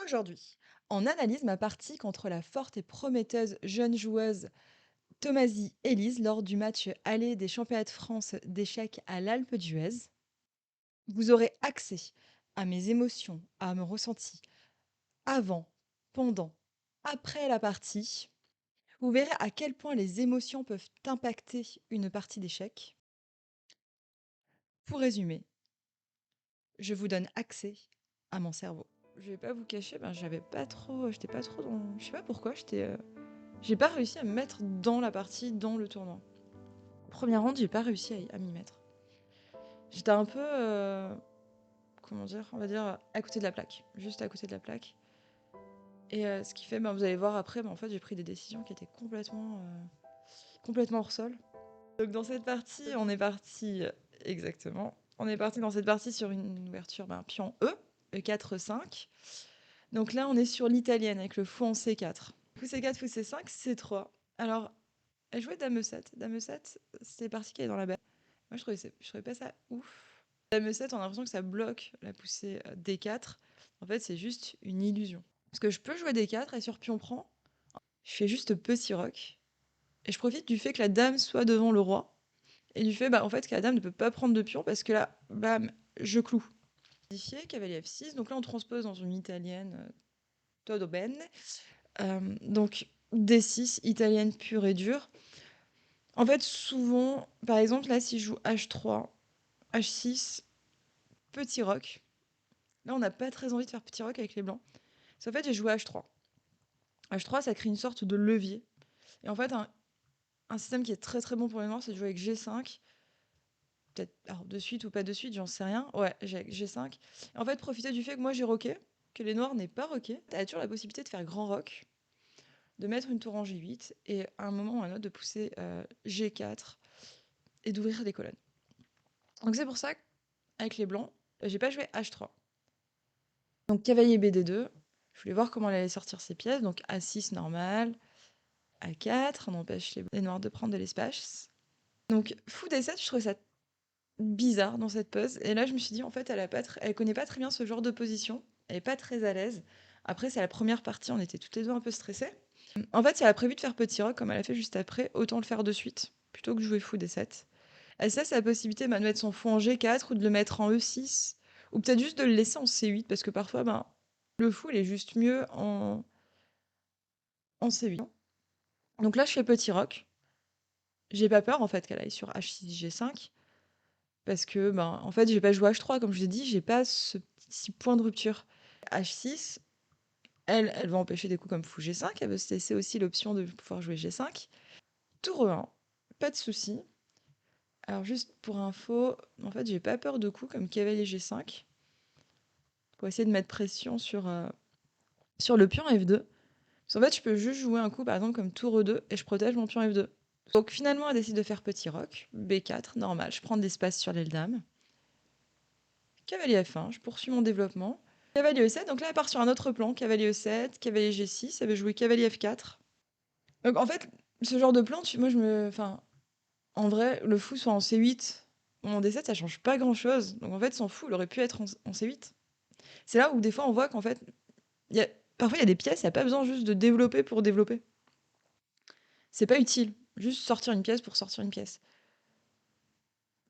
Aujourd'hui, on analyse ma partie contre la forte et prometteuse jeune joueuse Tomasi Elise lors du match aller des championnats de France d'échecs à l'Alpe d'Huez. Vous aurez accès à mes émotions, à mon ressenti avant, pendant, après la partie. Vous verrez à quel point les émotions peuvent impacter une partie d'échecs. Pour résumer, je vous donne accès à mon cerveau. Je vais pas vous cacher, j'étais pas trop dans, je sais pas pourquoi, j'ai pas réussi à me mettre dans la partie, dans le tournoi. Première round, j'ai pas réussi à m'y mettre. J'étais un peu, comment dire, on va dire à côté de la plaque, juste à côté de la plaque. Et ce qui fait, vous allez voir après, en fait, j'ai pris des décisions qui étaient complètement hors sol. Donc dans cette partie, on est parti exactement. On est parti dans cette partie sur une ouverture pion E, E4, E5. Donc là, on est sur l'italienne avec le fou en C4. Fou C4, fou C5, C3. Alors, elle jouait Dame E7. Dame E7, c'était parti qui est dans la baie. Moi, je trouvais pas ça ouf. Dame E7, on a l'impression que ça bloque la poussée D4. En fait, c'est juste une illusion. Parce que je peux jouer D4 et sur pion prend, je fais juste petit roc. Et je profite du fait que la dame soit devant le roi. Et du fait en fait, que la dame ne peut pas prendre de pion parce que là, bam, je cloue. Modifié, cavalier F6. Donc là, on transpose dans une italienne todo bene. Donc D6, italienne pure et dure. En fait, souvent, par exemple, là, si je joue H3, H6, petit roc. Là, on n'a pas très envie de faire petit roc avec les blancs. Parce qu'en fait, j'ai joué H3. H3, ça crée une sorte de levier. Et en fait, un système qui est très très bon pour les noirs, c'est de jouer avec G5. Peut-être alors de suite ou pas de suite, j'en sais rien. Ouais, j'ai avec G5. Et en fait, profiter du fait que moi j'ai roqué, que les noirs n'aient pas roqué. Tu as toujours la possibilité de faire grand roc, de mettre une tour en G8 et à un moment ou à un autre de pousser G4 et d'ouvrir des colonnes. Donc c'est pour ça qu'avec les blancs, j'ai pas joué H3. Donc cavalier BD2, je voulais voir comment elle allait sortir ses pièces. Donc A6 normal, A4, on empêche les noirs de prendre de l'espace. Donc fou D7, je trouvais ça bizarre dans cette pose. Et là, je me suis dit, en fait, elle connaît pas très bien ce genre de position. Elle est pas très à l'aise. Après, c'est la première partie, on était toutes les deux un peu stressées. En fait, si elle a prévu de faire petit roc comme elle a fait juste après, autant le faire de suite, plutôt que de jouer fou D7. Elle se laisse la possibilité de mettre son fou en G4 ou de le mettre en E6, ou peut-être juste de le laisser en C8, parce que parfois, le fou, il est juste mieux en C8. Donc là, je fais petit roc. J'ai pas peur, en fait, qu'elle aille sur H6, G5, parce que, en fait, j'ai pas joué H3, comme je l'ai dit, j'ai pas ce petit point de rupture. H6, elle va empêcher des coups comme fou G5, elle veut se laisser aussi l'option de pouvoir jouer G5. Tour E1, pas de souci. Alors juste pour info, en fait, j'ai pas peur de coups comme cavalier G5, pour essayer de mettre pression sur le pion F2. Parce qu'en fait, je peux juste jouer un coup, par exemple, comme tour E2, et je protège mon pion F2. Donc finalement, elle décide de faire petit roc, B4, normal, je prends de l'espace sur l'aile dame. Cavalier F1, je poursuis mon développement. Cavalier E7, donc là, elle part sur un autre plan, cavalier E7, cavalier G6, elle veut jouer cavalier F4. Donc en fait, ce genre de plan, en vrai, le fou soit en C8 ou en D7, ça change pas grand-chose. Donc en fait, son fou, il aurait pu être en C8. C'est là où des fois, on voit qu'en fait, y a parfois, il y a des pièces, il y a pas besoin juste de développer pour développer. C'est pas utile, juste sortir une pièce pour sortir une pièce.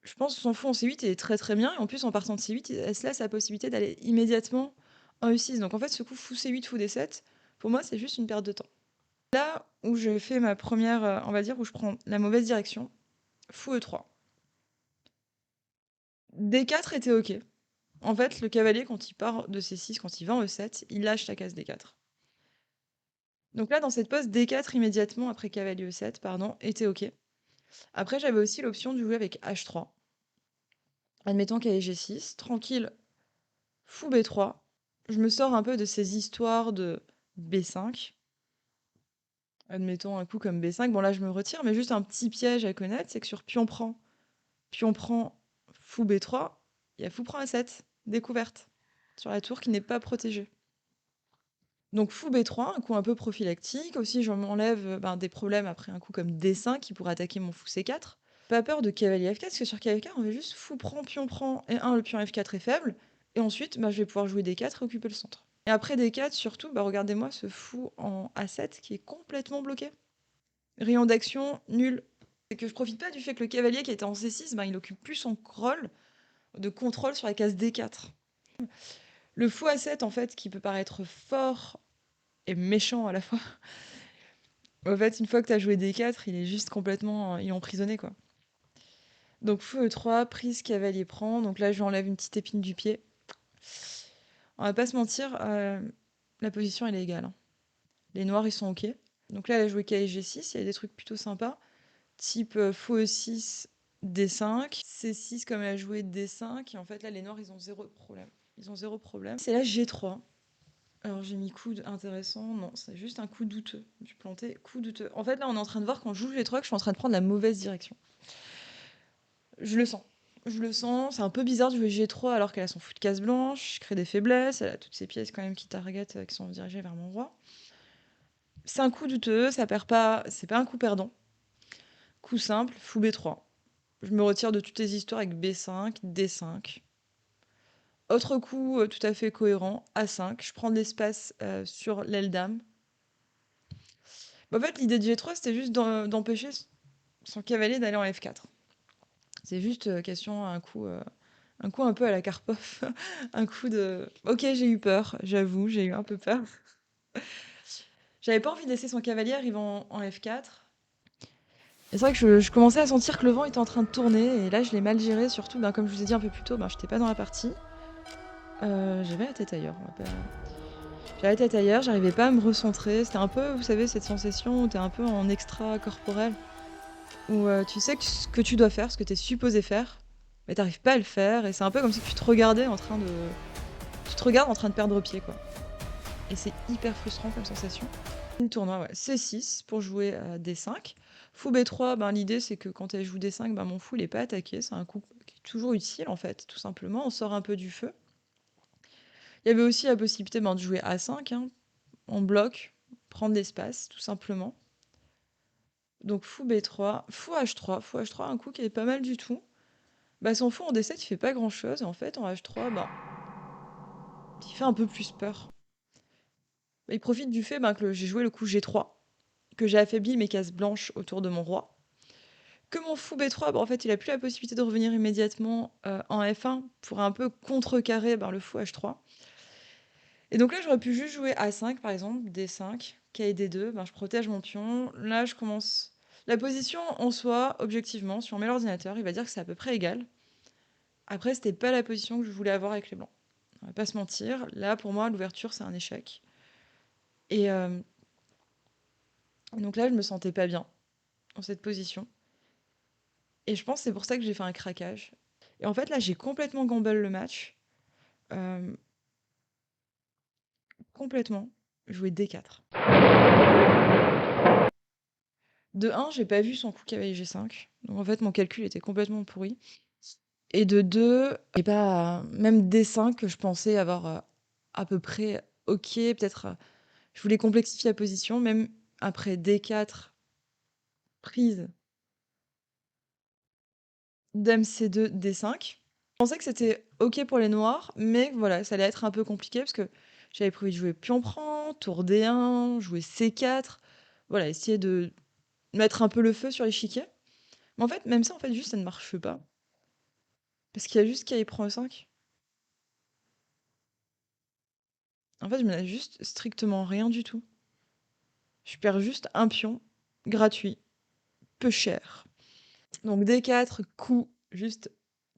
Je pense que son fou en C8 est très, très bien et en plus, en partant de C8, elle se laisse la possibilité d'aller immédiatement en E6. Donc en fait, ce coup fou C8, fou D7, pour moi, c'est juste une perte de temps. Là où je fais ma première, on va dire, où je prends la mauvaise direction, fou E3. D4 était OK. En fait, le cavalier, quand il part de C6, quand il va en E7, il lâche la case D4. Donc là, dans cette pose, D4 immédiatement après cavalier E7, pardon, était OK. Après, j'avais aussi l'option de jouer avec H3. Admettons cavalier G6, tranquille, fou B3. Je me sors un peu de ces histoires de B5. Admettons un coup comme B5. Bon, là, je me retire, mais juste un petit piège à connaître, c'est que sur pion prend, fou B3, il y a fou prend A7, découverte, sur la tour qui n'est pas protégée. Donc fou B3, un coup un peu prophylactique. Aussi, je m'enlève des problèmes après un coup comme D5 qui pourrait attaquer mon fou C4. Pas peur de cavalier F4, parce que sur cavalier F4, on veut juste fou prend, et le pion F4 est faible. Et ensuite, je vais pouvoir jouer D4 et occuper le centre. Et après D4, surtout, bah, regardez-moi ce fou en A7 qui est complètement bloqué. Rayon d'action, nul. C'est que je profite pas du fait que le cavalier qui était en C6, ben, il occupe plus son rôle de contrôle sur la case D4. Le fou A7, en fait, qui peut paraître fort et méchant à la fois, en fait, une fois que tu as joué D4, il est juste complètement il est emprisonné, quoi. Donc fou E3, prise, cavalier prend. Donc là, je lui enlève une petite épine du pied. On va pas se mentir, la position, elle est égale, hein. Les noirs, ils sont OK. Donc là, elle a joué KG6, il y a des trucs plutôt sympas. Type fou E6, D5, C6 comme elle a joué D5. Et en fait, là, les noirs, ils ont zéro problème. Ils ont zéro problème. C'est là G3. Alors j'ai mis coup intéressant. Non, c'est juste un coup douteux. J'ai planté coup douteux. En fait, là, on est en train de voir quand je joue G3 que je suis en train de prendre la mauvaise direction. Je le sens. Je le sens. C'est un peu bizarre de jouer G3 alors qu'elle a son fou de case blanche. Je crée des faiblesses. Elle a toutes ces pièces quand même qui target, qui sont dirigées vers mon roi. C'est un coup douteux. Ça perd pas. C'est pas un coup perdant. Coup simple, fou B3. Je me retire de toutes les histoires avec B5, D5. Autre coup tout à fait cohérent, A5. Je prends de l'espace sur l'aile dame. Bah, en fait, l'idée de G3, c'était juste d'empêcher son cavalier d'aller en F4. C'est juste question un coup un peu à la Karpov. Un coup de ok, j'ai eu peur, j'avoue, j'ai eu un peu peur. J'avais pas envie de laisser son cavalier arriver en F4. Et c'est vrai que je commençais à sentir que le vent était en train de tourner. Et là, je l'ai mal géré, surtout, ben, comme je vous ai dit un peu plus tôt, ben, j'étais pas dans la partie. J'avais la tête ailleurs. J'avais la tête ailleurs, j'arrivais pas à me recentrer. C'était un peu, vous savez, cette sensation où t'es un peu en extra corporel. Où tu sais que ce que tu dois faire, ce que t'es supposé faire, mais t'arrives pas à le faire. Et c'est un peu comme si tu te regardais en train de. Tu te regardes en train de perdre pied, quoi. Et c'est hyper frustrant comme sensation. Une tournoi, ouais. C6 pour jouer à D5. Fou B3, ben, l'idée c'est que quand elle joue D5, ben, mon fou il est pas attaqué. C'est un coup qui est toujours utile en fait, tout simplement. On sort un peu du feu. Il y avait aussi la possibilité ben, de jouer A5, hein, en bloc, prendre l'espace, tout simplement. Donc fou B3, fou H3. Fou H3, un coup qui est pas mal du tout. Bah, son fou en D7, il fait pas grand chose. Et en fait, en H3, ben, il fait un peu plus peur. Il profite du fait ben, que j'ai joué le coup G3, que j'ai affaibli mes cases blanches autour de mon roi. Que mon fou B3, bah, en fait, il a plus la possibilité de revenir immédiatement en F1 pour un peu contrecarrer le fou H3. Et donc là, j'aurais pu juste jouer A5, par exemple, D5, K et D2. Ben, je protège mon pion. Là, je commence... La position, en soi, objectivement, si on met l'ordinateur, il va dire que c'est à peu près égal. Après, c'était pas la position que je voulais avoir avec les blancs. On va pas se mentir. Là, pour moi, l'ouverture, c'est un échec. Et donc là, je me sentais pas bien dans cette position. Et je pense que c'est pour ça que j'ai fait un craquage. Et en fait, là, j'ai complètement gamble le match. Euh, Complètement. Jouer D4. De 1, j'ai pas vu son coup cavalier G5. Donc en fait, mon calcul était complètement pourri. Et de 2, et pas même D5 que je pensais avoir à peu près OK. Peut-être, je voulais complexifier la position. Même après D4, prise, Dame C2, D5. Je pensais que c'était OK pour les noirs, mais voilà, ça allait être un peu compliqué parce que j'avais prévu de jouer pion prend, tour D1, jouer C4. Voilà, essayer de mettre un peu le feu sur l'échiquier. Mais en fait, même ça, en fait, juste, ça ne marche pas. Parce qu'il y a juste qui prend E5. En fait, je me juste strictement rien du tout. Je perds juste un pion, gratuit, peu cher. Donc D4, coup juste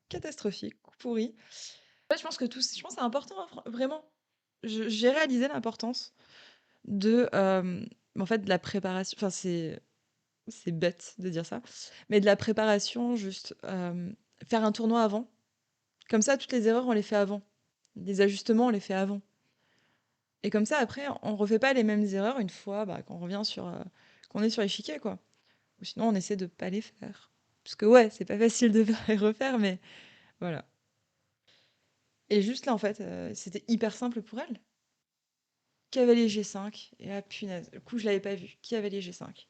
catastrophique, coup pourri. En fait, je pense que je pense que c'est important, hein, vraiment. J'ai réalisé l'importance de, en fait, de la préparation. Enfin, c'est bête de dire ça, mais de la préparation, juste faire un tournoi avant. Comme ça, toutes les erreurs, on les fait avant. Les ajustements, on les fait avant. Et comme ça, après, on refait pas les mêmes erreurs une fois qu'on revient sur, qu'on est sur l'échiquier, quoi. Ou sinon, on essaie de pas les faire. Parce que ouais, c'est pas facile de faire et refaire, mais voilà. Et juste là, en fait, c'était hyper simple pour elle. Cavalier G5, et ah punaise, le coup, je l'avais pas vu. Cavalier G5.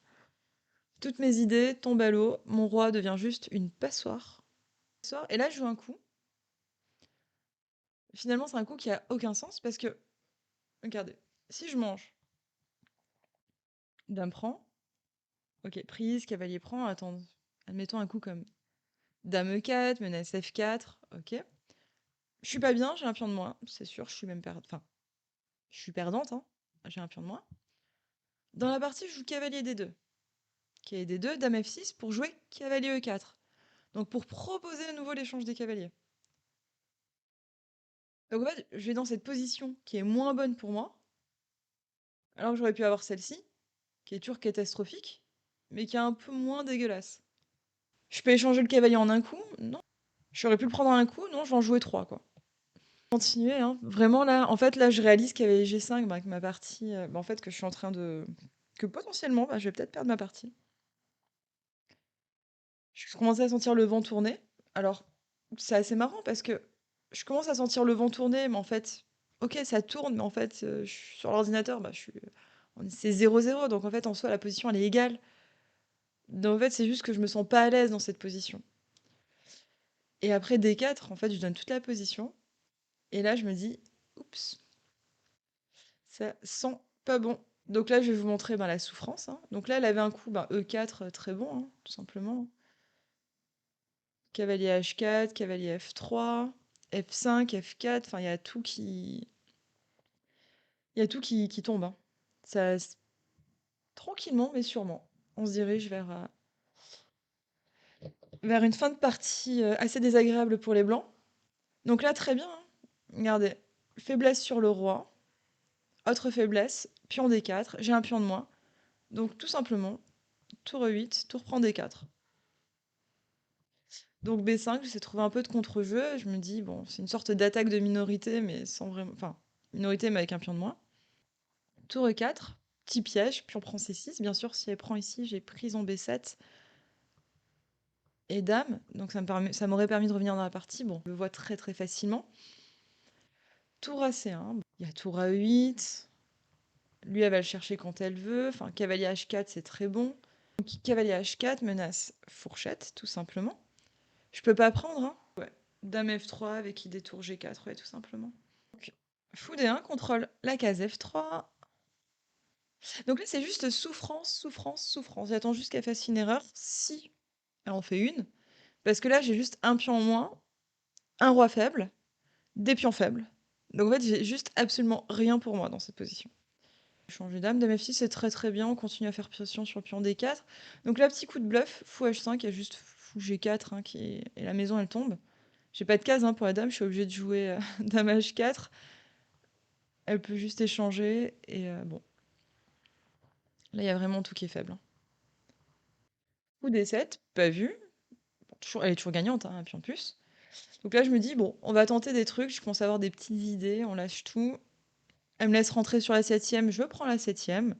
Toutes mes idées tombent à l'eau, mon roi devient juste une passoire. Et là, je joue un coup. Finalement, c'est un coup qui a aucun sens parce que regardez, si je mange, dame prend, ok, prise, cavalier prend, attends, admettons un coup comme dame E4, menace F4, ok. Je suis pas bien, j'ai un pion de moins, c'est sûr, je suis même enfin, je suis perdante, hein, j'ai un pion de moins. Dans la partie, je joue cavalier D2. Cavalier D2, dame F6 pour jouer cavalier E4. Donc pour proposer à nouveau l'échange des cavaliers. Donc en fait, je vais dans cette position qui est moins bonne pour moi, alors que j'aurais pu avoir celle-ci, qui est toujours catastrophique, mais qui est un peu moins dégueulasse. Je peux échanger le cavalier en un coup? Non. J'aurais pu le prendre en un coup? Non, je vais en jouer trois, quoi. Continuer, hein. Vraiment, là, en fait, là, je réalise qu'avec G5, bah, que ma partie, bah, en fait, que je suis en train de... Que potentiellement, bah, je vais peut-être perdre ma partie. Je commençais à sentir le vent tourner. Alors, c'est assez marrant parce que je commence à sentir le vent tourner, mais en fait, ok, ça tourne, mais en fait, sur l'ordinateur, bah, c'est 0-0, donc en fait, en soi, la position, elle est égale. Donc en fait, c'est juste que je me sens pas à l'aise dans cette position. Et après D4, en fait, je donne toute la position. Et là, je me dis, oups, ça sent pas bon. Donc là, je vais vous montrer ben, la souffrance, hein. Donc là, elle avait un coup ben, E4, très bon, hein, tout simplement. Cavalier H4, cavalier F3, F5, F4, enfin, il y a tout qui... Il y a tout qui tombe, hein. Ça, tranquillement, mais sûrement. On se dirige vers une fin de partie assez désagréable pour les blancs. Donc là, très bien, hein. Regardez, faiblesse sur le roi, autre faiblesse, pion D4, j'ai un pion de moins. Donc tout simplement, tour E8, tour prend D4. Donc B5, j'essaie de trouver un peu de contre-jeu. Je me dis, bon, c'est une sorte d'attaque de minorité, mais sans vraiment. Enfin, minorité, mais avec un pion de moins. Tour E4, petit piège, pion prend C6. Bien sûr, si elle prend ici, j'ai prise en B7 et dame. Donc ça m'aurait permis de revenir dans la partie. Bon, je le vois très très facilement. Tour à C1, il y a tour à E8. Lui, elle va le chercher quand elle veut. Enfin, cavalier H4, c'est très bon. Donc, cavalier H4 menace fourchette, tout simplement. Je peux pas prendre, hein. Ouais. Dame F3 avec idée tour G4, ouais, tout simplement. Donc, fou D1 contrôle la case F3. Donc là, c'est juste souffrance, souffrance, souffrance. J'attends juste qu'elle fasse une erreur, si elle en fait une. Parce que là, j'ai juste un pion en moins, un roi faible, des pions faibles. Donc en fait, j'ai juste absolument rien pour moi dans cette position. Changer dame, dame F6, c'est très très bien. On continue à faire pression sur le pion D4. Donc là, petit coup de bluff, fou H5, il y a juste fou G4 hein, et la maison elle tombe. J'ai pas de case hein, pour la dame, je suis obligée de jouer dame H4. Elle peut juste échanger et bon. Là, il y a vraiment tout qui est faible, hein. Coup D7, pas vu. Bon, elle est toujours gagnante, hein, un pion de plus. Donc là, je me dis, bon, on va tenter des trucs. Je commence à avoir des petites idées, on lâche tout. Elle me laisse rentrer sur la septième, je prends la septième.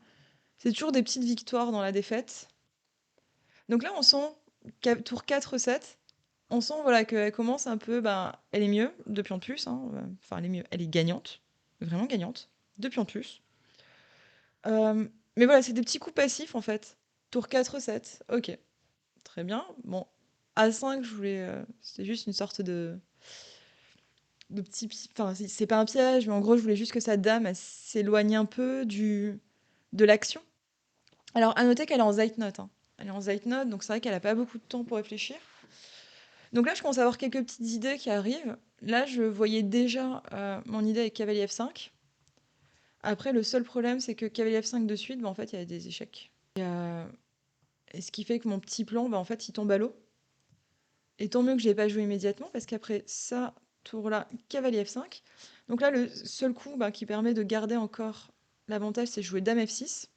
C'est toujours des petites victoires dans la défaite. Donc là, on sent, tour 4-7, on sent voilà, qu'elle commence un peu, ben, elle est mieux, deux pions de plus. Hein, enfin, elle est mieux, elle est gagnante, vraiment gagnante, deux pions de plus. Mais voilà, c'est des petits coups passifs en fait. Tour 4-7, ok, très bien. Bon, A5, je voulais, c'était juste une sorte de petit, enfin, c'est pas un piège, mais en gros, je voulais juste que sa dame s'éloigne un peu de l'action. Alors, à noter qu'elle est en Zeitnote, hein. Elle est en Zeitnote, donc c'est vrai qu'elle a pas beaucoup de temps pour réfléchir. Donc là, je commence à avoir quelques petites idées qui arrivent. Là, je voyais déjà mon idée avec cavalier F5. Après, le seul problème, c'est que cavalier F5 de suite, bah, en fait, il y a des échecs. Et ce qui fait que mon petit plan, bah, en fait, il tombe à l'eau. Et tant mieux que je l'ai pas joué immédiatement, parce qu'après ça, tour-là, cavalier F5. Donc là, le seul coup bah, qui permet de garder encore l'avantage, c'est jouer dame F6.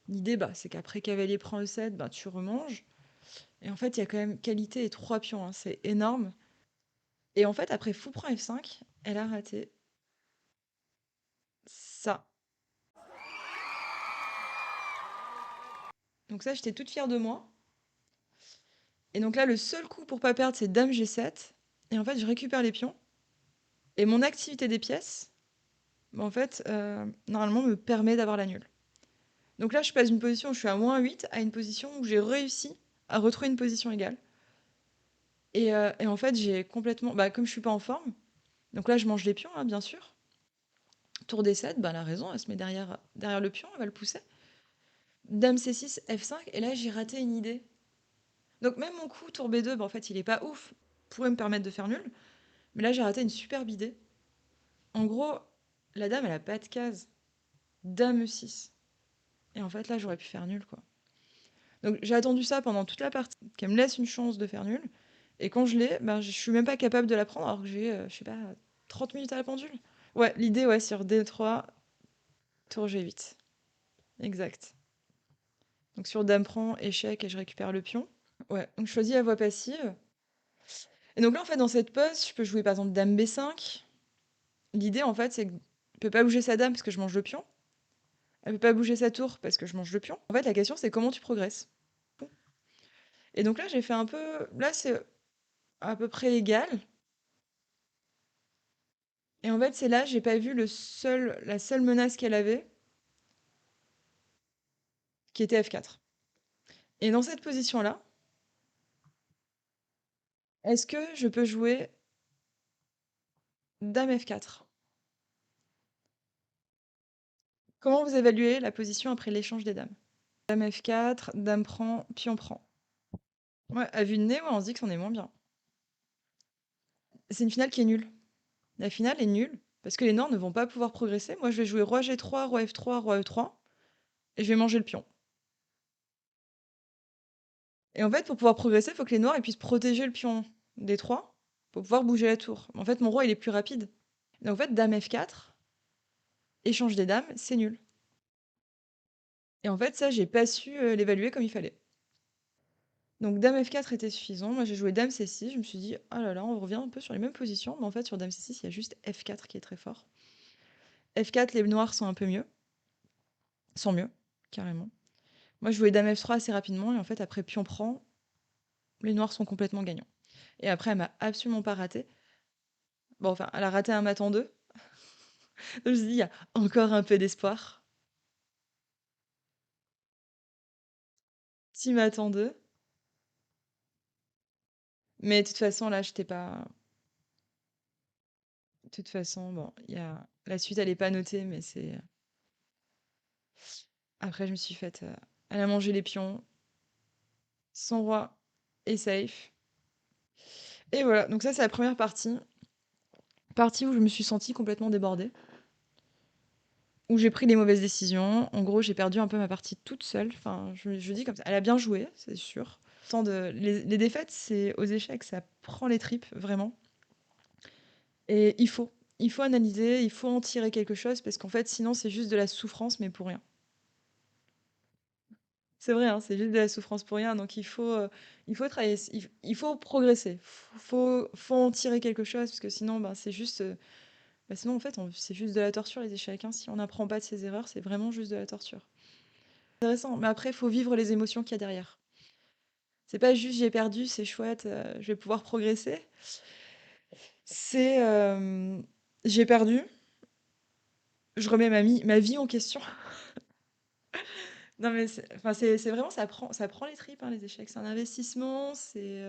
L'idée, bah, c'est qu'après cavalier prend E7, bah, tu remanges. Et en fait, il y a quand même qualité et 3 pions, hein, c'est énorme. Et en fait, après fou prend F5, elle a raté ça. Donc ça, j'étais toute fière de moi. Et donc là, le seul coup pour pas perdre, c'est dame G7. Et en fait, je récupère les pions. Et mon activité des pièces, bah, en fait, normalement, me permet d'avoir la nulle. Donc là, je passe d'une position où je suis à -8 à une position où j'ai réussi à retrouver une position égale. Et en fait, j'ai complètement... Bah, comme je suis pas en forme, donc là, je mange les pions, hein, bien sûr. Tour D7, ben, elle a raison, elle se met derrière le pion, elle va le pousser. Dame C6, F5, et là, j'ai raté une idée. Donc même mon coup, tour B2, ben, en fait, il est pas ouf, pourrait me permettre de faire nul. Mais là, j'ai raté une superbe idée. En gros, la dame, elle a pas de case. Dame E6. Et en fait, là, j'aurais pu faire nul, quoi. Donc j'ai attendu ça pendant toute la partie, qu'elle me laisse une chance de faire nul. Et quand je l'ai, ben, je suis même pas capable de la prendre alors que j'ai, je sais pas, 30 minutes à la pendule. Ouais, l'idée, ouais, sur D3, tour G8. Exact. Donc sur dame prend, échec et je récupère le pion. Ouais, donc je choisis la voie passive. Et donc là, en fait, dans cette pose, je peux jouer par exemple dame B5. L'idée, en fait, c'est qu'elle peut pas bouger sa dame parce que je mange le pion. Elle peut pas bouger sa tour parce que je mange le pion. En fait, la question, c'est comment tu progresses. Et donc là, j'ai fait un peu... Là, c'est à peu près égal. Et en fait, c'est là, j'ai pas vu la seule menace qu'elle avait, qui était F4. Et dans cette position-là, est-ce que je peux jouer dame F4? Comment vous évaluez la position après l'échange des dames? Dame F4, dame prend, pion prend. Ouais, à vue de nez, ouais, on se dit que c'en est moins bien. C'est une finale qui est nulle. La finale est nulle, parce que les Noirs ne vont pas pouvoir progresser. Moi, je vais jouer roi G3, roi F3, roi E3, et je vais manger le pion. Et en fait, pour pouvoir progresser, il faut que les Noirs ils puissent protéger le pion D3 pour pouvoir bouger la tour. En fait, mon roi, il est plus rapide. Donc en fait, dame F4, échange des dames, c'est nul. Et en fait, ça, j'ai pas su l'évaluer comme il fallait. Donc dame F4 était suffisant. Moi, j'ai joué dame C6. Je me suis dit, oh là là, on revient un peu sur les mêmes positions. Mais en fait, sur dame C6, il y a juste F4 qui est très fort. F4, les noirs sont un peu mieux. Sont mieux, carrément. Moi, je jouais dame F3 assez rapidement. Et en fait, après pion prend, les noirs sont complètement gagnants. Et après, elle m'a absolument pas raté. Bon, enfin, elle a raté un mat en deux. Donc, je me suis dit, il y a encore un peu d'espoir. 6 mat en deux. Mais de toute façon, là, j'étais pas. De toute façon, bon, il y a... la suite, elle est pas notée, mais c'est. Après, je me suis faite. Elle a mangé les pions. Son roi est safe. Et voilà, donc ça, c'est la première partie. Partie où je me suis sentie complètement débordée. Où j'ai pris les mauvaises décisions. En gros, j'ai perdu un peu ma partie toute seule. Enfin, je dis comme ça. Elle a bien joué, c'est sûr. Les défaites, c'est aux échecs, ça prend les tripes, vraiment. Et il faut analyser, il faut en tirer quelque chose, parce qu'en fait, sinon, c'est juste de la souffrance, mais pour rien. C'est vrai, hein, c'est juste de la souffrance pour rien. Donc il faut travailler, il faut progresser. Faut en tirer quelque chose, parce que sinon, ben, c'est juste, sinon en fait, c'est juste de la torture les échecs, hein. Si on n'apprend pas de ses erreurs, c'est vraiment juste de la torture. Intéressant, mais après, il faut vivre les émotions qu'il y a derrière. C'est pas juste j'ai perdu, c'est chouette, je vais pouvoir progresser. C'est j'ai perdu, je remets ma vie en question. Non mais enfin, c'est vraiment ça prend les tripes, hein, les échecs. C'est un investissement, et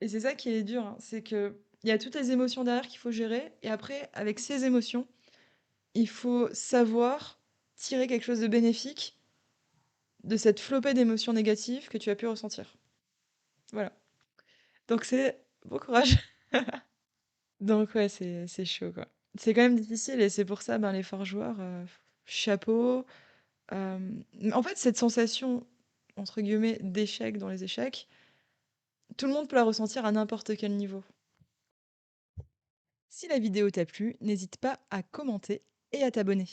c'est ça qui est dur, hein, c'est que il y a toutes les émotions derrière qu'il faut gérer, et après, avec ces émotions, il faut savoir tirer quelque chose de bénéfique de cette flopée d'émotions négatives que tu as pu ressentir. Voilà. Donc c'est bon courage. Donc ouais, c'est chaud, quoi. C'est quand même difficile, et c'est pour ça, ben, les forts joueurs, chapeau. En fait, cette sensation, entre guillemets, «d'échec» dans les échecs, tout le monde peut la ressentir à n'importe quel niveau. Si la vidéo t'a plu, n'hésite pas à commenter et à t'abonner.